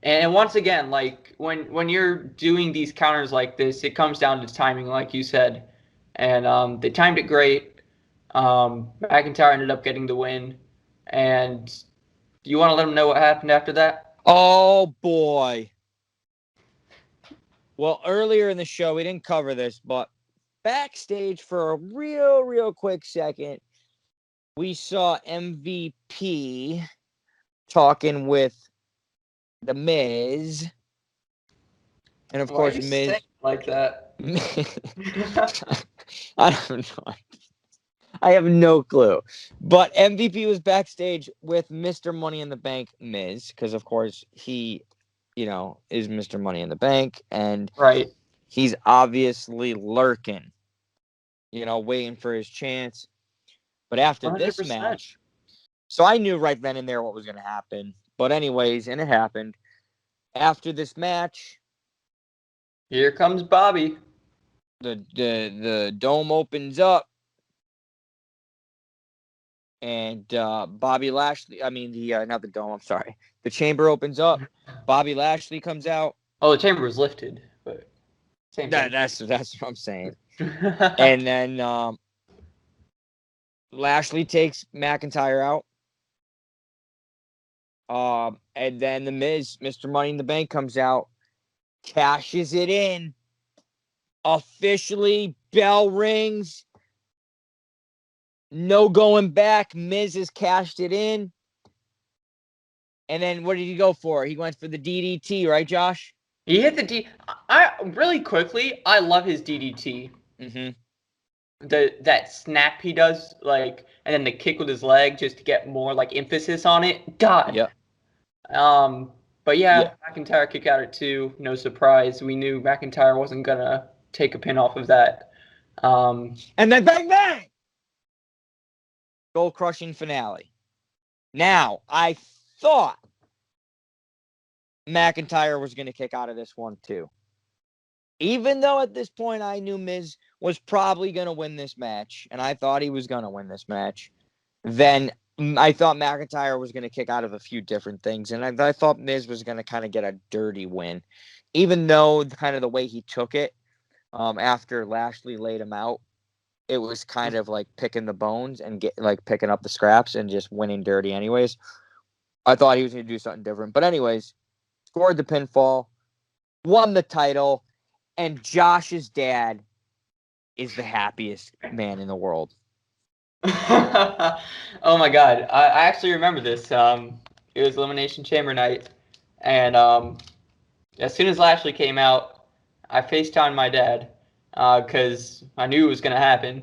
And once again, like when you're doing these counters like this, it comes down to timing, like you said. And they timed it great. McIntyre ended up getting the win. And do you want to let them know what happened after that? Oh, boy. Well, earlier in the show, we didn't cover this, but backstage for a real quick second, we saw MVP talking with The Miz. And, of course, Miz... like that? I don't know. I have no clue. But MVP was backstage with Mr. Money in the Bank, Miz, because, of course, he, is Mr. Money in the Bank. And he's obviously lurking, waiting for his chance. But after 100%. This match, so I knew right then and there what was going to happen. But anyways, and it happened. After this match, here comes Bobby. The dome opens up. And Bobby Lashley, not the dome, I'm sorry. The chamber opens up. Bobby Lashley comes out. Oh, the chamber was lifted, but same thing. That's what I'm saying. And then Lashley takes McIntyre out. And then The Miz, Mr. Money in the Bank, comes out, cashes it in. Officially, bell rings. No going back. Miz has cashed it in. And then what did he go for? He went for the DDT, right, Josh? He hit the really quickly, I love his DDT. Mm-hmm. That snap he does, and then the kick with his leg just to get more, emphasis on it. God. Yeah. But yeah, McIntyre kick out at 2. No surprise. We knew McIntyre wasn't going to take a pin off of that. And then bang, bang! Goal-crushing finale. Now, I thought McIntyre was going to kick out of this one, too. Even though at this point I knew Miz was probably going to win this match, and I thought he was going to win this match, then I thought McIntyre was going to kick out of a few different things, and I thought Miz was going to kind of get a dirty win. Even though kind of the way he took it after Lashley laid him out, it was kind of like picking the bones and picking up the scraps and just winning dirty anyways. I thought he was going to do something different. But anyways, scored the pinfall, won the title, and Josh's dad is the happiest man in the world. Oh my God. I actually remember this. It was Elimination Chamber night. And as soon as Lashley came out, I FaceTimed my dad. Because I knew it was going to happen.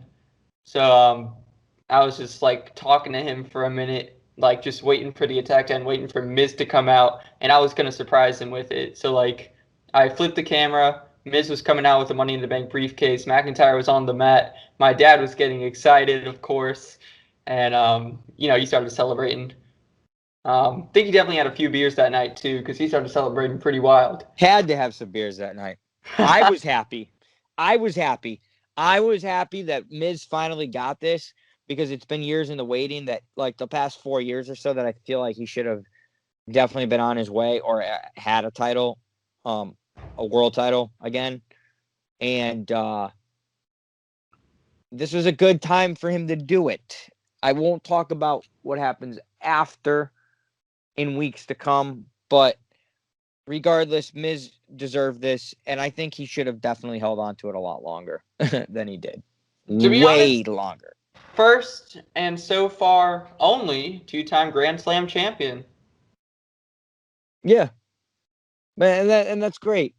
So I was just talking to him for a minute, just waiting for the attack and waiting for Miz to come out, and I was going to surprise him with it. So I flipped the camera, Miz was coming out with the Money in the Bank briefcase, McIntyre was on the mat, my dad was getting excited, of course, and he started celebrating. I think he definitely had a few beers that night too, because he started celebrating pretty wild. Had to have some beers that night. I was happy. I was happy that Miz finally got this, because it's been years in the waiting that the past 4 years or so that I feel like he should have definitely been on his way or had a title, a world title again. And this was a good time for him to do it. I won't talk about what happens after in weeks to come, but regardless, Miz deserved this, and I think he should have definitely held on to it a lot longer than he did. Way longer. First, and so far, only 2-time Grand Slam champion. Yeah. And that's great.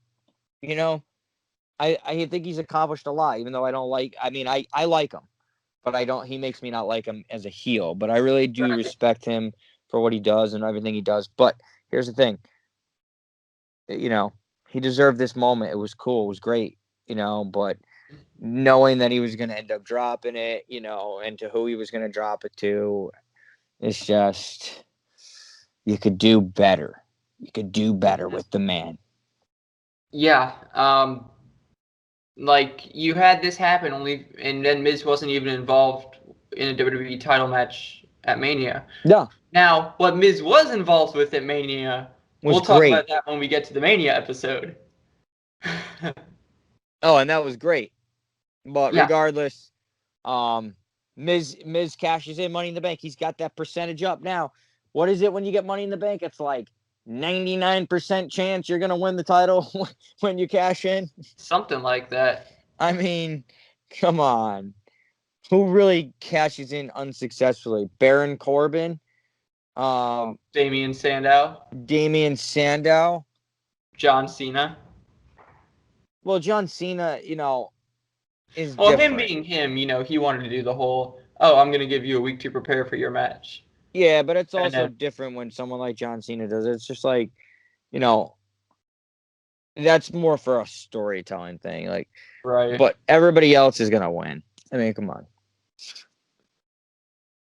You know, I think he's accomplished a lot, even though I don't like. I mean, I like him, but I don't. He makes me not like him as a heel. But I really do respect him for what he does and everything he does. But here's the thing. He deserved this moment. It was cool. It was great. But knowing that he was going to end up dropping it, and to who he was going to drop it to, it's just, you could do better. You could do better with the man. Yeah. Like, you had this happen and then Miz wasn't even involved in a WWE title match at Mania. No. Now, what Miz was involved with at Mania, we'll talk about that when we get to the Mania episode. Oh, and that was great. But yeah. regardless, Miz cashes in Money in the Bank. He's got that percentage up now. What is it when you get Money in the Bank? It's like 99% chance you're going to win the title when you cash in. Something like that. I mean, come on. Who really cashes in unsuccessfully? Baron Corbin? Damien Sandow? John Cena? Well, John Cena, is well, different. Him being him, he wanted to do the whole, I'm going to give you a week to prepare for your match. Yeah, but it's also different when someone like John Cena does it. It's just like, that's more for a storytelling thing. Like, right. But everybody else is going to win. I mean, come on.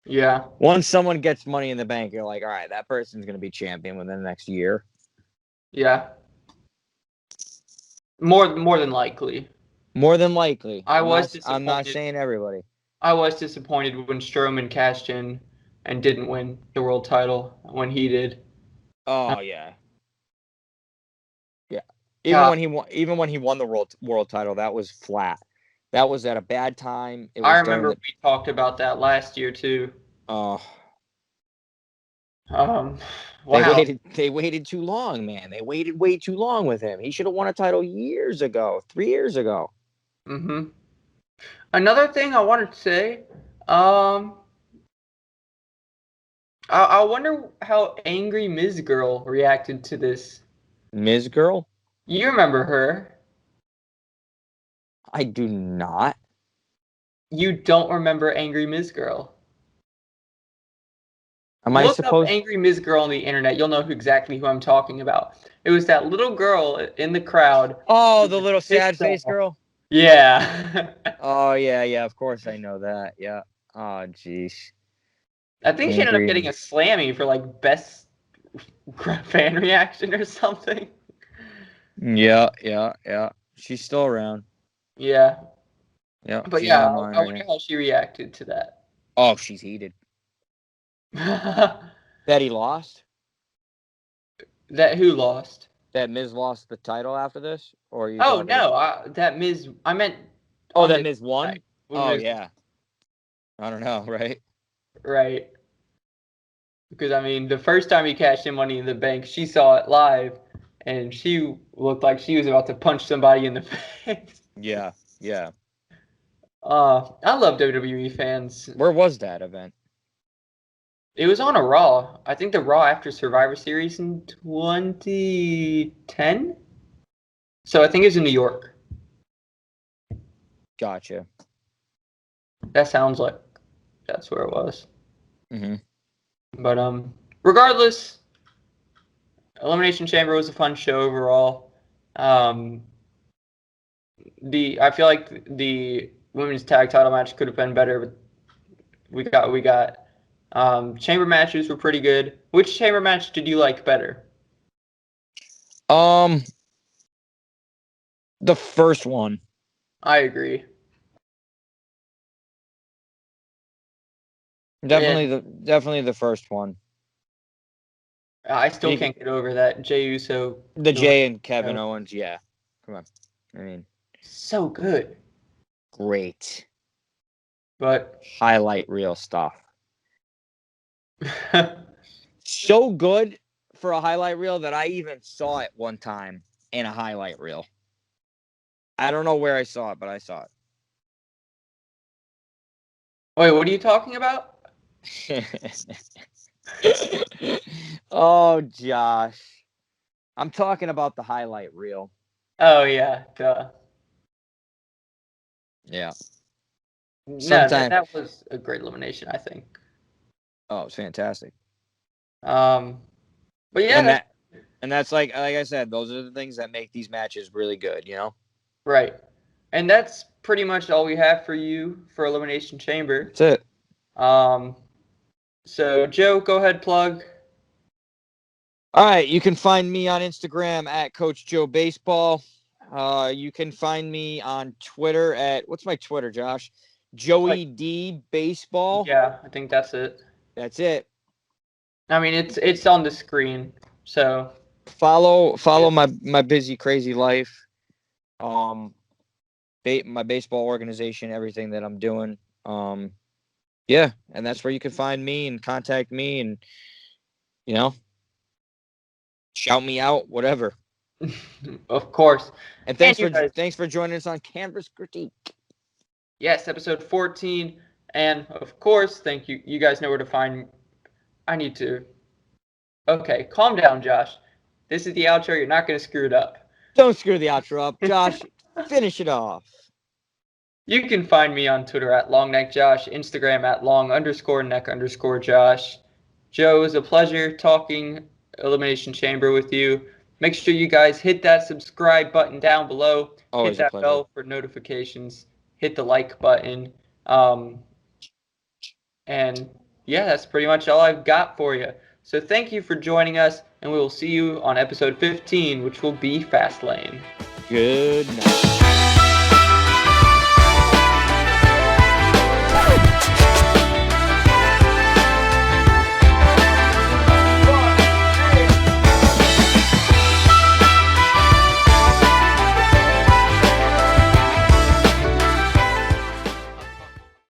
Yeah. Once someone gets Money in the Bank, you're like, all right, that person's going to be champion within the next year. Yeah. More than likely. More than likely. I'm not saying everybody. I was disappointed when Strowman cashed in and didn't win the world title when he did. Oh yeah. Yeah. Even when he won the world title, that was flat. That was at a bad time. I remember we talked about that last year too. Oh. Wow. They waited too long, man. They waited way too long with him. He should have won a title 3 years ago. Mm-hmm. Another thing I wanted to say, I wonder how angry Ms. Girl reacted to this. Ms. Girl? You remember her? I do not. You don't remember Angry Ms. Girl? Look up Angry Ms. Girl on the internet. You'll know exactly who I'm talking about. It was that little girl in the crowd. Oh, the little sad face girl? Yeah. Oh, yeah. Of course I know that. Yeah. Oh, jeez. I think she ended up getting a Slammy for, like, best fan reaction or something. Yeah. She's still around. Yeah. Yeah. But yeah, I wonder how she reacted to that. Oh, she's heated. That he lost? That who lost? That Miz lost the title after this? Or you? Oh no, that Miz. I meant. Oh, that Miz won. Oh yeah. I don't know, right? Right. Because I mean, the first time he cashed in Money in the Bank, she saw it live, and she looked like she was about to punch somebody in the face. Yeah. I love WWE fans. Where was that event? It was on a Raw. I think the Raw after Survivor Series in 2010. So I think it was in New York. Gotcha. That sounds like that's where it was. Mm-hmm. But regardless, Elimination Chamber was a fun show overall. I feel like the women's tag title match could have been better, but we got chamber matches were pretty good. Which chamber match did you like better? The first one. I agree. Definitely the first one. I still can't get over that Jey Uso. The Jey and Kevin Owens, yeah. Come on. I mean, so good. Great. But highlight reel stuff. So good for a highlight reel that I even saw it one time in a highlight reel. I don't know where I saw it, but I saw it. Wait, what are you talking about? Oh, Josh. I'm talking about the highlight reel. Oh yeah, duh. Yeah. No, Sometime. that was a great elimination, I think. Oh, it's fantastic. But yeah, And that's that's like I said, those are the things that make these matches really good, you know? right. And that's pretty much all we have for you for Elimination Chamber. That's it. So Joe, go ahead, plug. All right, you can find me on Instagram at Coach Joe Baseball. You can find me on Twitter at, what's my Twitter, Josh? Joey D Baseball. Yeah, I think that's it. That's it. I mean, it's on the screen, so Follow my busy crazy life. My baseball organization, everything that I'm doing. Yeah, and that's where you can find me and contact me and shout me out, whatever. of course. And And thanks for joining us on Canvas Critique. Yes, episode 14. And of course, thank you. You guys know where to find. I need to. Okay, calm down, Josh. This is the outro. You're not going to screw it up. Don't screw the outro up, Josh. Finish it off. You can find me on Twitter at LongNeckJosh, Instagram at long_neck_Josh. Joe, it was a pleasure talking Elimination Chamber with you. Make sure you guys hit that subscribe button down below. Always hit that bell for notifications. Hit the like button. And yeah, that's pretty much all I've got for you. So thank you for joining us, and we will see you on episode 15, which will be Fastlane. Good night.